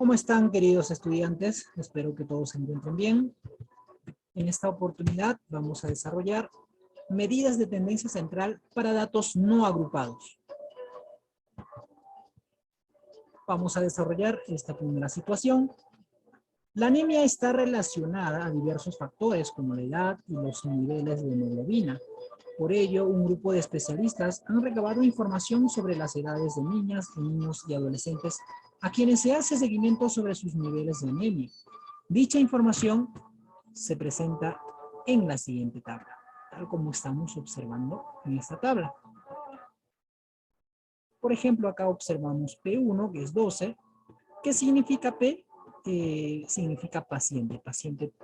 ¿Cómo están, queridos estudiantes? Espero que todos se encuentren bien. En esta oportunidad vamos a desarrollar medidas de tendencia central para datos no agrupados. Vamos a desarrollar esta primera situación. La anemia está relacionada a diversos factores como la edad y los niveles de hemoglobina. Por ello, un grupo de especialistas han recabado información sobre las edades de niñas, niños y adolescentes a quienes se hace seguimiento sobre sus niveles de anemia. Dicha información se presenta en la siguiente tabla, tal como estamos observando en esta tabla. Por ejemplo, acá observamos P1, que es 12. ¿Qué significa P? Significa paciente. Paciente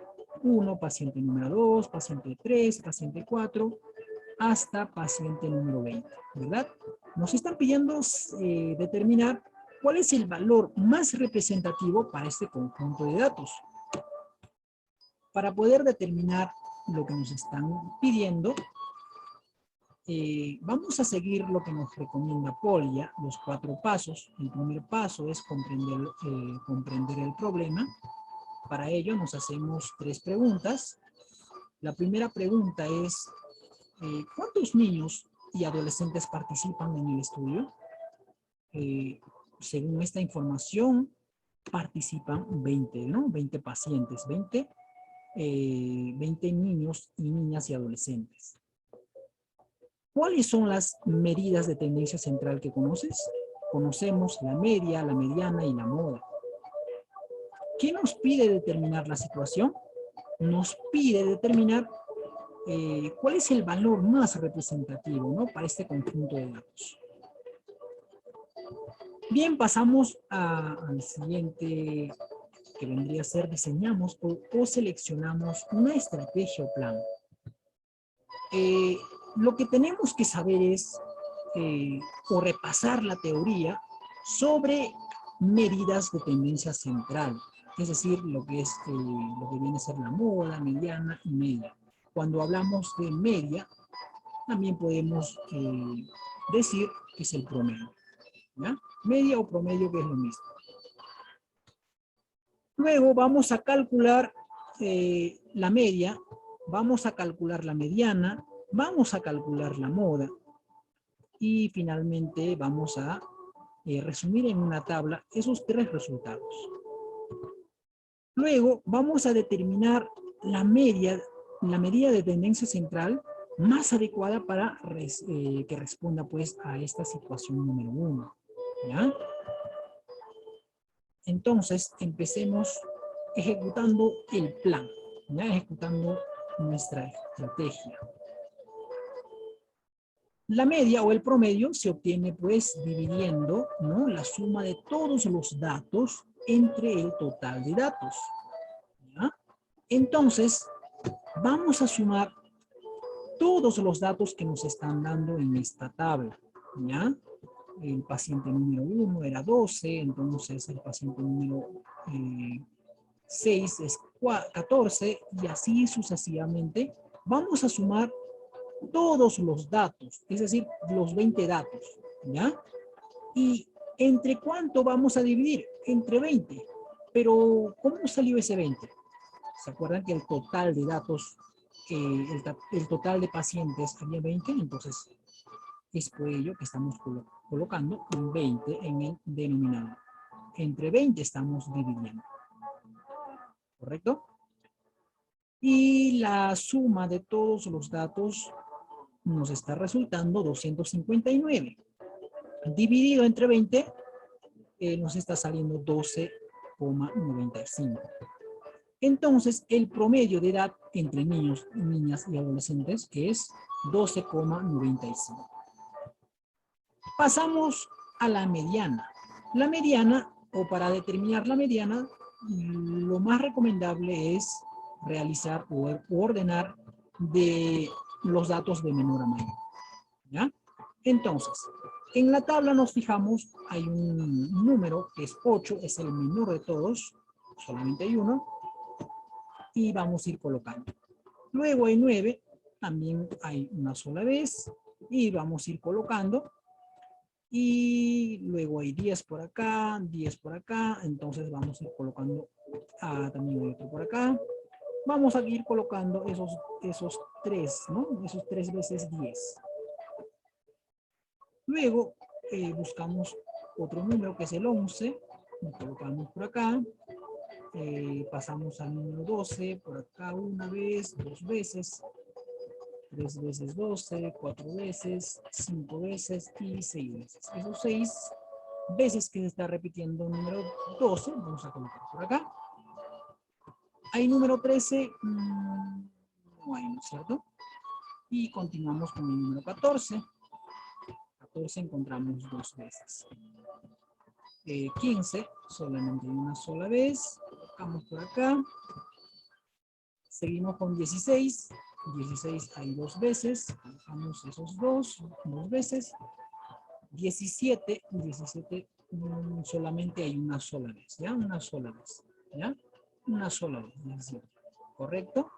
1, paciente número 2, paciente 3, paciente 4, hasta paciente número 20, ¿verdad? Nos están pidiendo determinar cuál es el valor más representativo para este conjunto de datos. Para poder determinar lo que nos están pidiendo, vamos a seguir lo que nos recomienda Polya, los 4 pasos. El primer paso es comprender el problema. Para ello nos hacemos 3 preguntas. La primera pregunta es, ¿cuántos niños y adolescentes participan en el estudio? Según esta información, participan 20, ¿no? 20 pacientes, 20 niños y niñas y adolescentes. ¿Cuáles son las medidas de tendencia central que conoces? Conocemos la media, la mediana y la moda. ¿Qué nos pide determinar la situación? Nos pide determinar cuál es el valor más representativo, ¿no? Para este conjunto de datos. Bien, pasamos al siguiente, que vendría a ser diseñamos o seleccionamos una estrategia o plan. Lo que tenemos que saber es o repasar la teoría sobre medidas de tendencia central, es decir, lo que viene a ser la moda, mediana y media. Cuando hablamos de media, también podemos decir que es el promedio, ¿ya? Media o promedio, que es lo mismo. Luego vamos a calcular la media, vamos a calcular la mediana, vamos a calcular la moda y finalmente vamos a resumir en una tabla esos 3 resultados. Luego vamos a determinar la medida de tendencia central más adecuada para que responda pues a esta situación número 1, ¿ya? Entonces, empecemos ejecutando el plan, ¿ya? Ejecutando nuestra estrategia. La media o el promedio se obtiene pues dividiendo, ¿no?, la suma de todos los datos entre el total de datos, ¿ya? Entonces, vamos a sumar todos los datos que nos están dando en esta tabla, ¿ya? El paciente número 1 era 12, entonces el paciente número 6 es 14 y así sucesivamente. Vamos a sumar todos los datos, es decir, los 20 datos, ¿ya? ¿Y entre cuánto vamos a dividir? Entre 20. Pero, ¿cómo salió ese 20? ¿Se acuerdan que el total de datos, el total de pacientes había 20? Entonces, es por ello que estamos colocando un 20 en el denominador. Entre 20 estamos dividiendo. ¿Correcto? Y la suma de todos los datos nos está resultando 259. Dividido entre 20, nos está saliendo 12,95. Entonces, el promedio de edad entre niños, niñas y adolescentes es 12,95. Pasamos a la mediana. La mediana, o para determinar la mediana, lo más recomendable es realizar o ordenar de los datos de menor a mayor, ¿ya? Entonces, en la tabla nos fijamos, hay un número que es 8, es el menor de todos, solamente hay uno, y vamos a ir colocando. Luego hay 9, también hay una sola vez, y vamos a ir colocando. Y luego hay 10 por acá, 10 por acá. Entonces vamos a ir colocando también hay otro por acá. Vamos a ir colocando esos 3, ¿no? Esos 3 veces 10. Luego buscamos otro número que es el 11. Lo colocamos por acá. Pasamos al número 12. Por acá una vez, 2 veces. 3 veces 12, 4 veces, 5 veces y 6 veces. Esos 6 veces que se está repitiendo el número 12, vamos a colocar por acá. Hay número 13, no hay, ¿no es cierto? Y continuamos con el número 14. 14 encontramos 2 veces. 15, solamente una sola vez. Colocamos por acá. Seguimos con 16. 16 hay 2 veces. Colocamos esos 2 veces. 17 solamente hay una sola vez, ¿ya? Una sola vez, ¿ya? Una sola vez, 17, ¿correcto?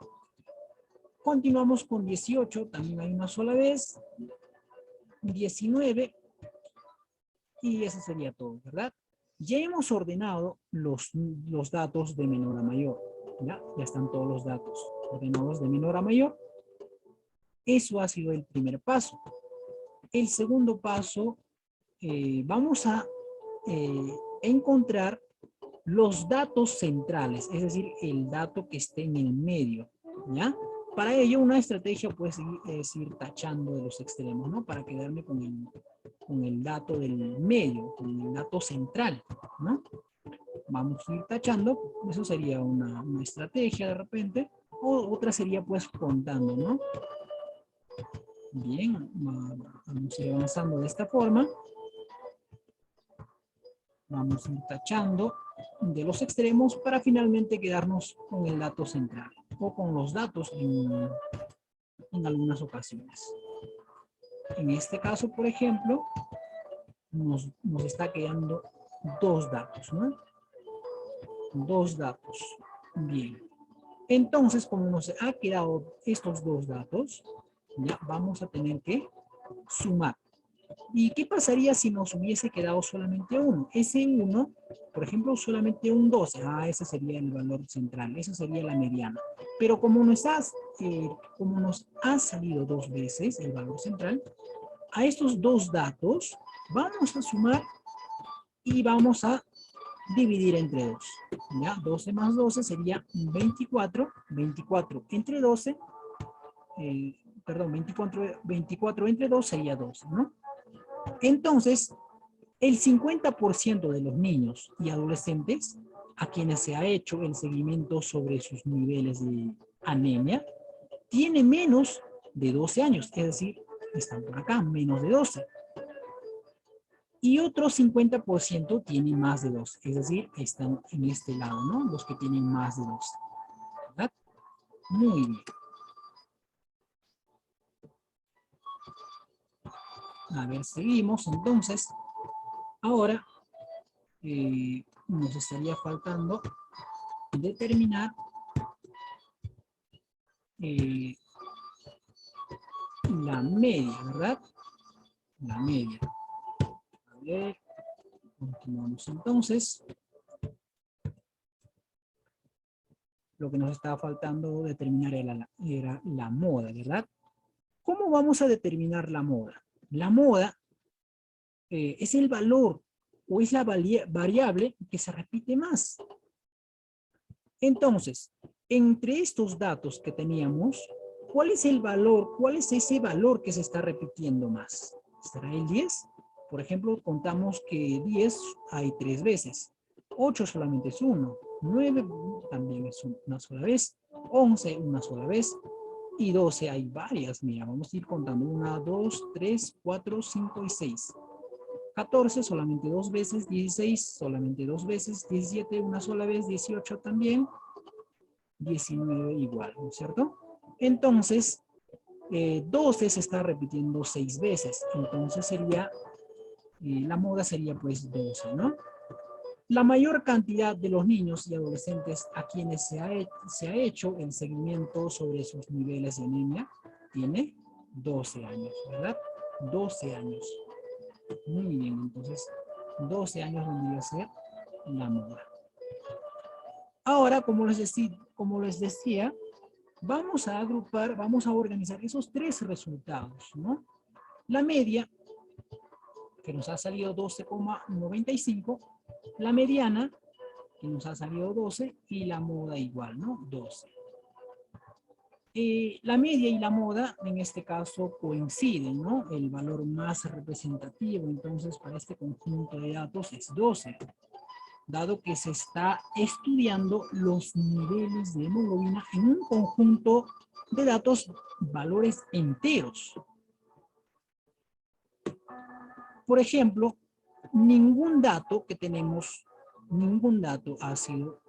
Continuamos con 18, también hay una sola vez. 19, y eso sería todo, ¿verdad? Ya hemos ordenado los datos de menor a mayor, ¿ya? Ya están todos los datos ordenados de menor a mayor. Eso ha sido el primer paso. El segundo paso, vamos a encontrar los datos centrales, es decir, el dato que esté en el medio, ¿ya? Para ello, una estrategia pues, es ir tachando de los extremos, ¿no? Para quedarme con el dato del medio, con el dato central, ¿no? Vamos a ir tachando, eso sería una estrategia de repente, o otra sería pues contando, ¿no? Bien, vamos a ir avanzando de esta forma. Vamos a ir tachando de los extremos para finalmente quedarnos con el dato central o con los datos en algunas ocasiones. En este caso, por ejemplo, nos está quedando 2 datos, ¿no? 2 datos. Bien. Entonces, como nos ha quedado estos 2 datos, ya vamos a tener que sumar. ¿Y qué pasaría si nos hubiese quedado solamente uno? Ese 1, por ejemplo, solamente un 12. Ese sería el valor central. Esa sería la mediana. Pero como nos ha salido 2 veces el valor central, a estos 2 datos vamos a sumar y vamos a dividir entre 2. ¿Ya? 12 más 12 sería 24. 24 entre 12, perdón, 24 entre 2 sería 12, ¿no? Entonces, el 50% de los niños y adolescentes a quienes se ha hecho el seguimiento sobre sus niveles de anemia, tiene menos de 12 años, es decir, están por acá, menos de 12. Y otro 50% tienen más de 12, es decir, están en este lado, ¿no? Los que tienen más de 12, ¿verdad? Muy bien. A ver, seguimos entonces. Ahora nos estaría faltando determinar la media, ¿verdad? La media. A ver, continuamos entonces. Lo que nos estaba faltando determinar era la moda, ¿verdad? ¿Cómo vamos a determinar la moda? La moda es el valor o es la variable que se repite más. Entonces, entre estos datos que teníamos, ¿cuál es el valor? ¿Cuál es ese valor que se está repitiendo más? ¿Será el 10? Por ejemplo, contamos que 10 hay 3 veces. 8 solamente es 1. 9 también es una sola vez. 11 una sola vez. Y 12 hay varias. Mira, vamos a ir contando. 1, 2, 3, 4, 5 y 6. 14 solamente 2 veces. 16 solamente 2 veces. 17 una sola vez. 18 también. 19 igual, ¿no es cierto? Entonces, 12 se está repitiendo 6 veces. Entonces sería, la moda sería pues 12, ¿no? La mayor cantidad de los niños y adolescentes a quienes se ha hecho el seguimiento sobre sus niveles de anemia tiene 12 años, ¿verdad? 12 años. Muy bien, entonces 12 años vendría a ser la moda. Ahora, como les decía, vamos a agrupar, vamos a organizar esos tres resultados, ¿no? La media, que nos ha salido 12,95, la mediana, que nos ha salido 12, y la moda igual, ¿no? 12. La media y la moda, en este caso, coinciden, ¿no? El valor más representativo, entonces, para este conjunto de datos es 12, dado que se está estudiando los niveles de hemoglobina en un conjunto de datos, valores enteros. Por ejemplo, ningún dato que tenemos, ningún dato ha sido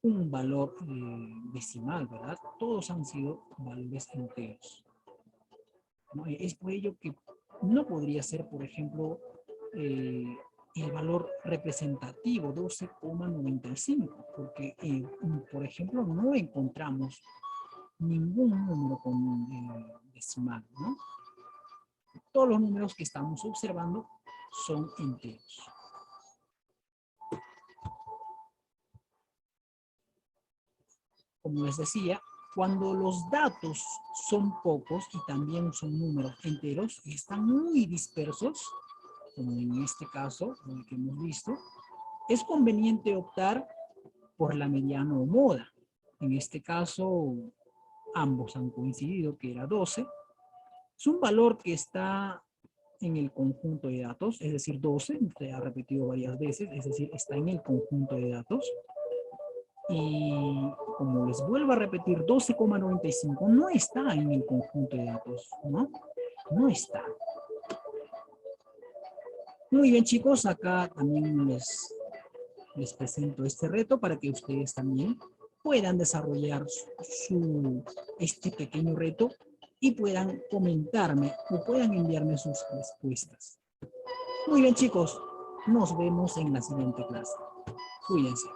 un valor decimal, ¿verdad? Todos han sido valores enteros, ¿no? Es por ello que no podría ser, por ejemplo, el valor representativo 12,95, porque, por ejemplo, no encontramos ningún número con decimal, ¿no? Todos los números que estamos observando son enteros. Como les decía, cuando los datos son pocos y también son números enteros y están muy dispersos, como en este caso, el que hemos visto, es conveniente optar por la mediana o moda. En este caso, ambos han coincidido que era 12. Es un valor que está en el conjunto de datos, es decir, 12, se ha repetido varias veces, es decir, está en el conjunto de datos. Y como les vuelvo a repetir, 12,95 no está en el conjunto de datos, ¿no? No está. Muy bien, chicos, acá también les presento este reto para que ustedes también puedan desarrollar este pequeño reto y puedan comentarme o puedan enviarme sus respuestas. Muy bien, chicos, nos vemos en la siguiente clase. Cuídense.